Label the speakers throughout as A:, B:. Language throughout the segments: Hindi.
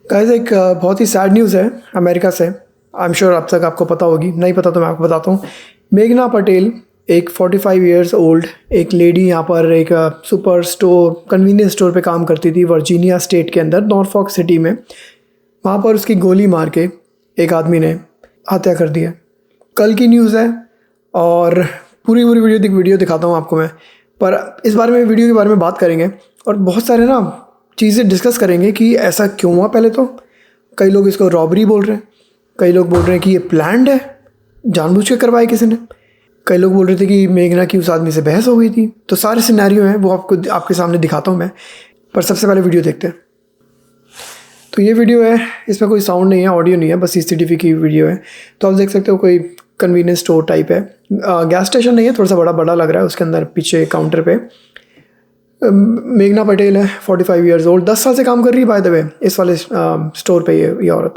A: गाइस एक बहुत ही सैड न्यूज़ है अमेरिका से। आई एम श्योर अब तक आपको पता होगी, नहीं पता तो मैं आपको बताता हूँ। मेघना पटेल एक 45 इयर्स ओल्ड एक लेडी यहाँ पर एक सुपर स्टोर कन्वीनियंस स्टोर पे काम करती थी वर्जीनिया स्टेट के अंदर नॉर्फॉक सिटी में। वहाँ पर उसकी गोली मार के एक आदमी ने हत्या कर दी है। कल की न्यूज़ है और पूरी पूरी वीडियो दिखाता हूँ आपको मैं। पर इस बारे में वीडियो के बारे में बात करेंगे और बहुत सारे ना चीज़ें डिस्कस करेंगे कि ऐसा क्यों हुआ। पहले तो कई लोग इसको रॉबरी बोल रहे हैं, कई लोग बोल रहे हैं कि ये प्लान्ड है, जानबूझ के करवाया किसी ने। कई लोग बोल रहे थे कि मेघना की उस आदमी से बहस हो गई थी। तो सारे सिनेरियो हैं वो आपके सामने दिखाता हूँ मैं। पर सबसे पहले वीडियो देखते हैं। तो ये वीडियो है, इसमें कोई साउंड नहीं है, ऑडियो नहीं है, बस सीसीटीवी की वीडियो है। तो आप देख सकते हो कोई कन्वीनियंस स्टोर टाइप है। गैस स्टेशन नहीं है, थोड़ा सा बड़ा लग रहा है। उसके अंदर पीछे काउंटर पे मेघना पटेल है 45 इयर्स ओल्ड, 10 साल से काम कर रही है बाय द वे इस वाले स्टोर पे। ये औरत,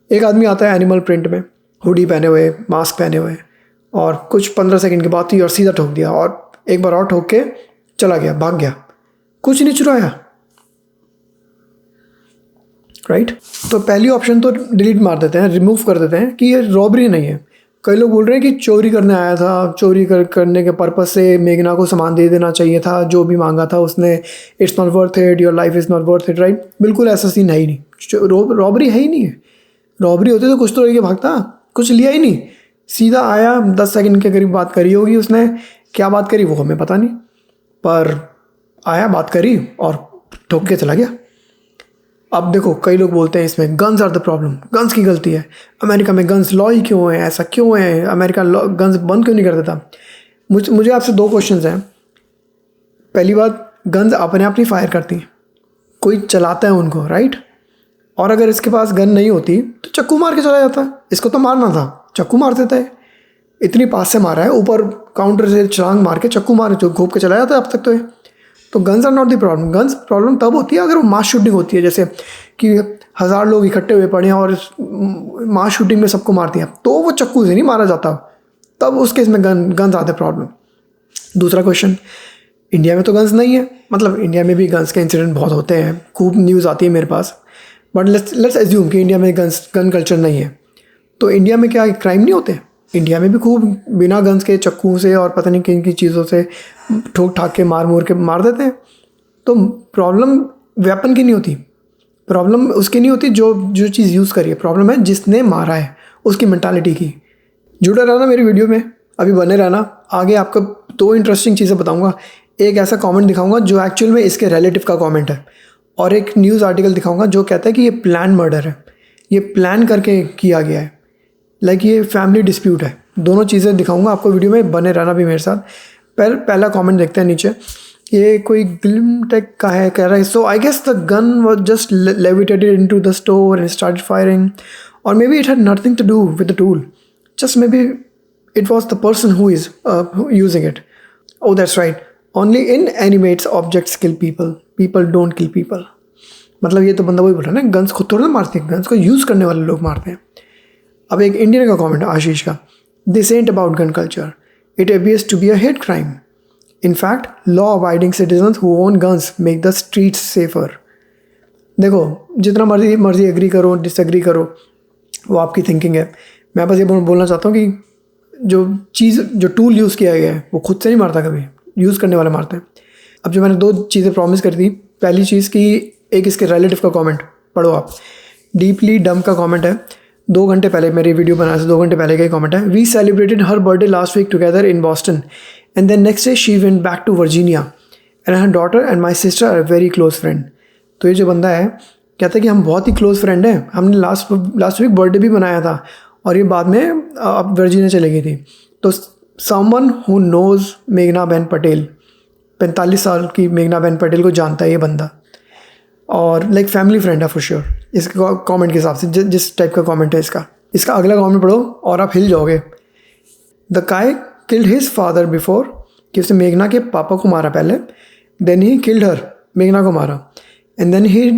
A: एक आदमी आता है एनिमल प्रिंट में, हुडी पहने हुए, मास्क पहने हुए, और कुछ 15 सेकंड की बात थी और सीधा ठोक दिया और एक बार और ठोक के चला गया, भाग गया, कुछ नहीं चुराया। राइट। तो पहली ऑप्शन तो डिलीट मार देते हैं, रिमूव कर देते हैं कि ये रॉबरी नहीं है। कई लोग बोल रहे हैं कि चोरी करने आया था, चोरी करने के पर्पस से मेघना को सामान दे देना चाहिए था, जो भी मांगा था उसने। It's not worth it, your life is not worth it. Right, बिल्कुल ऐसा सीन है ही नहीं। रॉबरी है ही नहीं है। रॉबरी होती तो कुछ तो लेके भागता, कुछ लिया ही नहीं, सीधा आया। 10 सेकंड के करीब बात करी होगी उसने, क्या बात करी वो हमें पता नहीं, पर आया, बात करी और ठोक के चला गया। अब देखो, कई लोग बोलते हैं इसमें guns are the problem, guns की गलती है, अमेरिका में गन्स लॉ ही क्यों है, ऐसा क्यों है, अमेरिका गन्स बंद क्यों नहीं कर देता। मुझे आपसे दो क्वेश्चंस हैं। पहली बात, गन्स अपने आप नहीं फायर करती, कोई चलाता है उनको, राइट। और अगर इसके पास गन नहीं होती तो चक्कू मार के चला जाता। इसको तो मारना था, चक्कू मार देता है। इतनी पास से मारा है, ऊपर काउंटर से छलांग मार के चक्कू मार जो घोप के चला जाता है अब तक तो। तो guns are not the problem. Guns problem तब होती है अगर वो मास शूटिंग होती है, जैसे कि 1000 लोग इकट्ठे हुए पड़े हैं और मास शूटिंग में सबको मार दिया, तो वो चक्कू से नहीं मारा जाता, तब उस केस में गन्स आते प्रॉब्लम। दूसरा क्वेश्चन, इंडिया में तो गन्स नहीं है, मतलब इंडिया में भी गन्स के इंसिडेंट बहुत होते हैं, खूब न्यूज़ आती है मेरे पास, बट लेट्स एज्यूम कि इंडिया में गन कल्चर नहीं है। तो इंडिया में क्या क्राइम नहीं होते? इंडिया में भी खूब बिना गन्स के चक्कू से और पता नहीं किन की चीज़ों से ठोक ठाक के मार देते हैं। तो प्रॉब्लम वेपन की नहीं होती, प्रॉब्लम उसकी नहीं होती जो चीज़ यूज़ करी है, प्रॉब्लम है जिसने मारा है, उसकी मेंटालिटी की। जुड़े रहना मेरी वीडियो में, अभी बने रहना। आगे आपको 2 इंटरेस्टिंग चीज़ें बताऊँगा। एक ऐसा कॉमेंट दिखाऊँगा जो एक्चुअल में इसके रिलेटिव का कॉमेंट है, और एक न्यूज़ आर्टिकल दिखाऊँगा जो कहता है कि ये प्लान मर्डर है, ये प्लान करके किया गया है, लाइक ये फैमिली डिस्प्यूट है। दोनों चीज़ें दिखाऊंगा आपको वीडियो में, बने रहना भी मेरे साथ। पहला कमेंट देखते हैं नीचे। ये कोई ग्लिम टेक का है, कह रहा है so I guess the gun was just levitated into the store and started firing, और maybe it had nothing to do with the tool, just maybe it was the person who is using it. Oh that's right, only inanimate objects kill people, people don't kill people. मतलब ये तो बंदा वही बोल रहा है ना, गन्स खुद थोड़ा ना मारते हैं, गन्स को यूज़ करने वाले लोग मारते हैं। अब एक इंडियन का कमेंट है आशीष का, this isn't about gun culture, it appears to be a hate crime. In fact law abiding citizens who own guns make the streets safer. देखो, जितना मर्जी एग्री करो डिसएग्री करो, वो आपकी थिंकिंग है। मैं बस ये बोलना चाहता हूँ कि जो टूल यूज़ किया गया है वो खुद से नहीं मारता, कभी यूज़ करने वाले मारते हैं। अब जो मैंने 2 चीज़ें प्रॉमिस करी थी, पहली चीज़ कि एक इसके रिलेटिव का कमेंट पढ़ो आप। डीपली डम का कमेंट है, 2 घंटे पहले मेरी वीडियो बनाने से 2 घंटे पहले का ही कमेंट है। We celebrated her birthday last week together in Boston and then next day she went back to Virginia and her daughter and my sister are very close friend. तो ये जो बंदा है कहता है कि हम बहुत ही क्लोज फ्रेंड हैं, हमने लास्ट वीक बर्थडे भी बनाया था, और ये बाद में अब वर्जीनिया चली गई थी। तो समवन हु नोज़ मेघना बहन पटेल, 45 साल की मेघना बहन पटेल को जानता है ये बंदा, और लाइक फैमिली फ्रेंड है फॉर श्योर इसके कमेंट के हिसाब से, जिस टाइप का कमेंट है इसका अगला कमेंट पढ़ो और आप हिल जाओगे। The guy killed his father before, कि उसने मेघना के पापा को मारा पहले, देन ही किल्ड हर, मेघना को मारा, and then he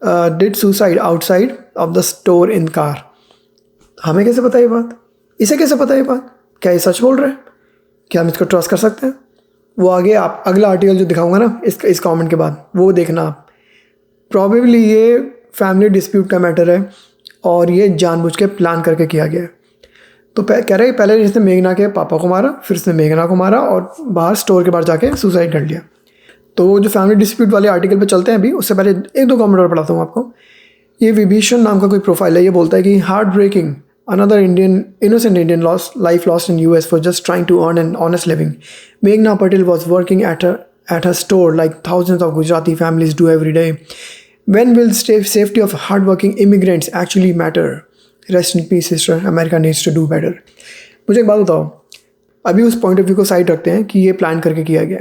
A: did suicide outside of the store in car. हमें कैसे पता ये बात? इसे कैसे पता ये बात? क्या ये सच बोल रहे हैं? क्या हम इसको ट्रस्ट कर सकते हैं? वो आगे आप अगला आर्टिकल जो दिखाऊंगा ना इस कमेंट के बाद, वो देखना आप। प्रॉबेबली ये फैमिली डिस्प्यूट का मैटर है और ये जानबूझ के प्लान करके किया गया है। तो कह रहे हैं पहले इसने मेघना के पापा को मारा, फिर इसने मेघना को मारा और बाहर स्टोर के बाहर जाके सुसाइड कर लिया। तो जो फैमिली डिस्प्यूट वाले आर्टिकल पे चलते हैं अभी, उससे पहले एक दो कमेंट और पढ़ाता हूँ आपको। ये विभीषण नाम का कोई प्रोफाइल है, ये बोलता है कि heart breaking, another innocent Indian life lost in US for just trying to earn an honest living. Meghna Patel was working at her store like thousands of Gujarati families do every day. When will safety of hardworking immigrants actually matter? Rest in peace, sister. America needs to do better. मुझे एक बात बताओ, अभी उस पॉइंट ऑफ व्यू को साइड रखते हैं कि ये प्लान करके किया गया।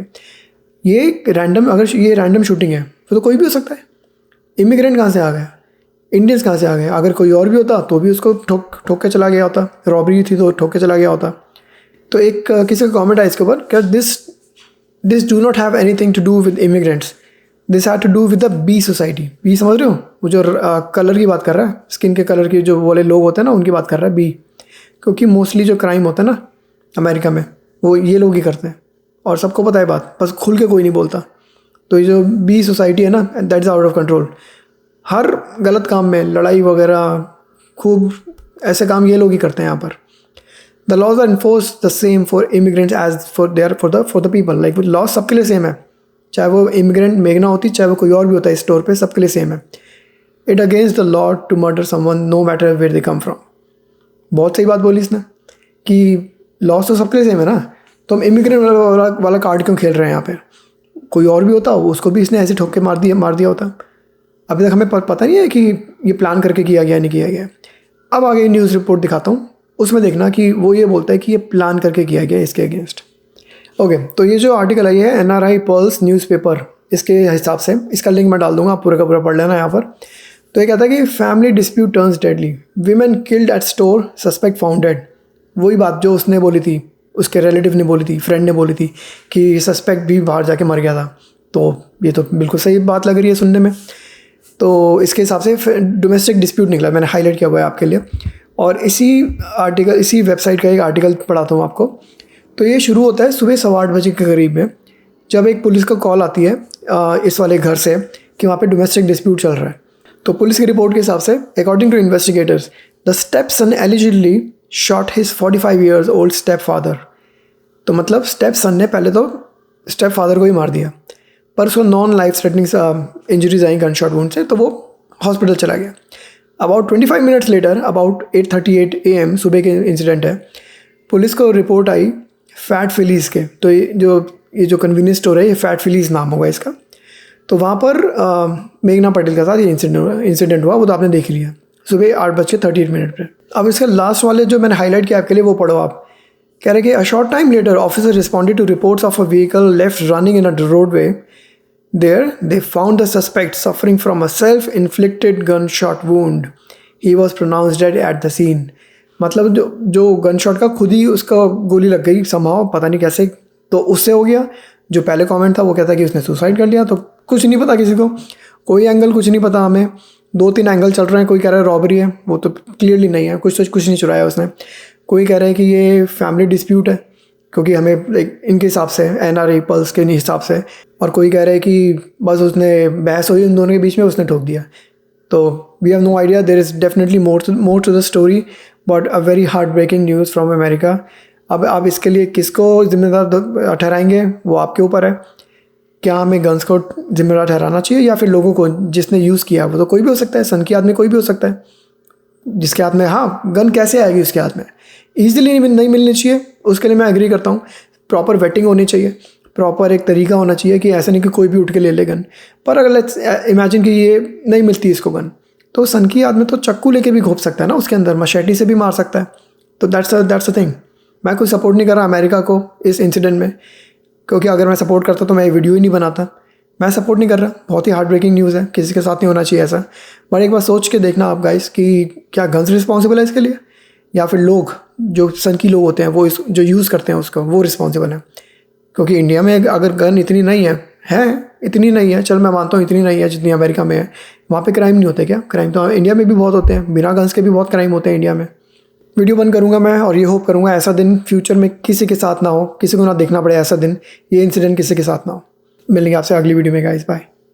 A: ये अगर ये रैंडम शूटिंग है तो कोई भी हो सकता है। इमिग्रेंट कहाँ से आ गया, इंडियंस कहाँ से आ गए? अगर कोई और भी होता तो भी उसको ठोक के चला गया होता, रॉबरी थी तो ठोक के चला गया होता। तो एक किसी का कमेंट है इसके ऊपर, क्या this do not have anything to do with immigrants, this have to do with the बी सोसाइटी। बी समझ रहे हो, वो जो कलर की बात कर रहा है, स्किन के कलर की जो वाले लोग होते हैं ना, उनकी बात कर रहा है बी। क्योंकि मोस्टली जो क्राइम होता है ना अमेरिका में, वो ये लोग ही करते हैं और सबको पता है बात, बस खुल के कोई नहीं बोलता। तो ये जो बी सोसाइटी है ना, that is out of control. हर गलत काम में लड़ाई वगैरह, खूब ऐसे काम ये लोग ही करते हैं यहाँ पर। The laws are enforce the same for immigrants as for the people. Like laws सबके लिए सेम है, चाहे वो इमिग्रेंट मेघना होती, चाहे वो कोई और भी होता है स्टोर पे, सबके लिए सेम है। It against the law to murder someone no matter where they come from. बहुत सही बात बोली इसने कि लॉज तो सबके लिए सेम है ना, तो हम इमिग्रेंट वाला कार्ड क्यों खेल रहे हैं यहाँ पे? कोई और भी होता उसको भी इसने ऐसे ठोक के मार दिया होता। अभी तक हमें पता नहीं है कि ये प्लान करके किया गया नहीं किया गया। अब आगे न्यूज़ रिपोर्ट दिखाता हूँ, उसमें देखना कि वो ये बोलता है कि ये प्लान करके किया गया इसके अगेंस्ट। ओके, तो ये जो आर्टिकल आई है NRI पल्स न्यूज़पेपर, इसके हिसाब से इसका लिंक मैं डाल दूंगा, आप पूरा का पूरा पढ़ लेना यहाँ पर। तो ये कहता है कि family dispute turns deadly, women killed at store, suspect found dead. वही बात जो उसने बोली थी, उसके रिलेटिव ने बोली थी, फ्रेंड ने बोली थी कि सस्पेक्ट भी बाहर जाके मर गया था। तो ये तो बिल्कुल सही बात लग रही है सुनने में। तो इसके हिसाब से डोमेस्टिक डिस्प्यूट निकला, मैंने हाईलाइट किया हुआ है आपके लिए। और इसी वेबसाइट का एक आर्टिकल पढ़ाता हूँ आपको। तो ये शुरू होता है सुबह 8:15 बजे के करीब में, जब एक पुलिस का कॉल आती है इस वाले घर से कि वहाँ पे डोमेस्टिक डिस्प्यूट चल रहा है। तो पुलिस की रिपोर्ट के हिसाब से, according to investigators, the step son allegedly shot his 45 years old step father. तो मतलब स्टेप सन ने पहले तो स्टेप फादर को ही मार दिया, पर उसको नॉन लाइफ थ्रेटनिंग इंजरीज आई गन शॉट वुंड से, तो वो हॉस्पिटल चला गया। About 25 minutes later, about 8:38 AM सुबह के इंसिडेंट है, पुलिस को रिपोर्ट आई फैट फिलीज़ के। तो ये जो कन्वीनियंस स्टोर है, ये फैट फिलीज़ नाम होगा इसका। तो वहाँ पर मेघना पटेल के साथ ये इंसिडेंट हुआ, वो तो आपने देख लिया, सुबह 8:38 पर। अब इसका लास्ट वाले जो मैंने हाईलाइट किया आपके लिए, वो पढ़ो आप। कह रहे कि a short time later officer responded to reports of a vehicle left running in a roadway. There, they found the suspect suffering from a self-inflicted gunshot wound. He was pronounced dead at the scene. मतलब जो गनशॉट का खुद ही उसका गोली लग गई somehow, पता नहीं कैसे, तो उससे हो गया। जो पहले कमेंट था वो कहता है कि उसने सुसाइड कर लिया। तो कुछ नहीं पता किसी को, कोई एंगल कुछ नहीं पता हमें। 2-3 एंगल चल रहे हैं। कोई कह रहा है रॉबरी है, वो तो क्लियरली नहीं है, कुछ नहीं चुराया उसने। कोई कह रहा है कि ये फैमिली डिस्प्यूट है, क्योंकि हमें इनके हिसाब से, NRI पल्स के हिसाब से। और कोई कह रहा है कि बस उसने बहस हुई उन दोनों के बीच में, उसने ठोक दिया। तो we have no idea, there is definitely more to the story, but a very heart breaking news from America. अब आप इसके लिए किसको जिम्मेदार ठहराएंगे, वो आपके ऊपर है। क्या हमें गन्स को जिम्मेदार ठहराना चाहिए या फिर लोगों को जिसने यूज़ किया? वो तो कोई भी हो सकता है, सन की आदमी कोई भी हो सकता है जिसके हाथ में, हाँ गन कैसे आएगी उसके हाथ में? ईजिली नहीं मिलनी चाहिए, उसके लिए मैं एग्री करता हूँ। प्रॉपर वेटिंग होनी चाहिए, प्रॉपर एक तरीका होना चाहिए कि ऐसा नहीं कि कोई भी उठ के ले ले गन। पर अगर लेट्स इमेजिन कि ये नहीं मिलती इसको गन, तो सन की आदमी तो चाकू लेके भी घोप सकता है ना उसके अंदर, मशेटी से भी मार सकता है। तो दैट्स अ थिंग। मैं कोई सपोर्ट नहीं कर रहा अमेरिका को इस इंसिडेंट में, क्योंकि अगर मैं सपोर्ट करता तो मैं ये वीडियो ही नहीं बनाता। मैं सपोर्ट नहीं कर रहा, बहुत ही हार्ट ब्रेकिंग न्यूज़ है, किसी के साथ नहीं होना चाहिए ऐसा। बट एक बार सोच के देखना आप गाइस कि क्या गन्स रिस्पॉन्सिबल है इसके लिए, या फिर लोग जो सन की लोग होते हैं वो जो यूज़ करते हैं उसको, वो रिस्पॉन्सिबल है। क्योंकि इंडिया में अगर गन इतनी नहीं है इतनी नहीं है, चल मैं मानता हूँ इतनी नहीं है जितनी अमेरिका में है। वहाँ पे क्राइम नहीं होते क्या? क्राइम तो इंडिया में भी बहुत होते हैं, बिना गन्स के भी बहुत क्राइम होते हैं इंडिया में। वीडियो बंद करूँगा मैं, और ये होप करूँगा ऐसा दिन फ्यूचर में किसी के साथ ना हो, किसी को ना देखना पड़े ऐसा दिन, ये इंसिडेंट किसी के साथ ना हो। मिलेंगे आपसे अगली वीडियो में गाइस, बाय।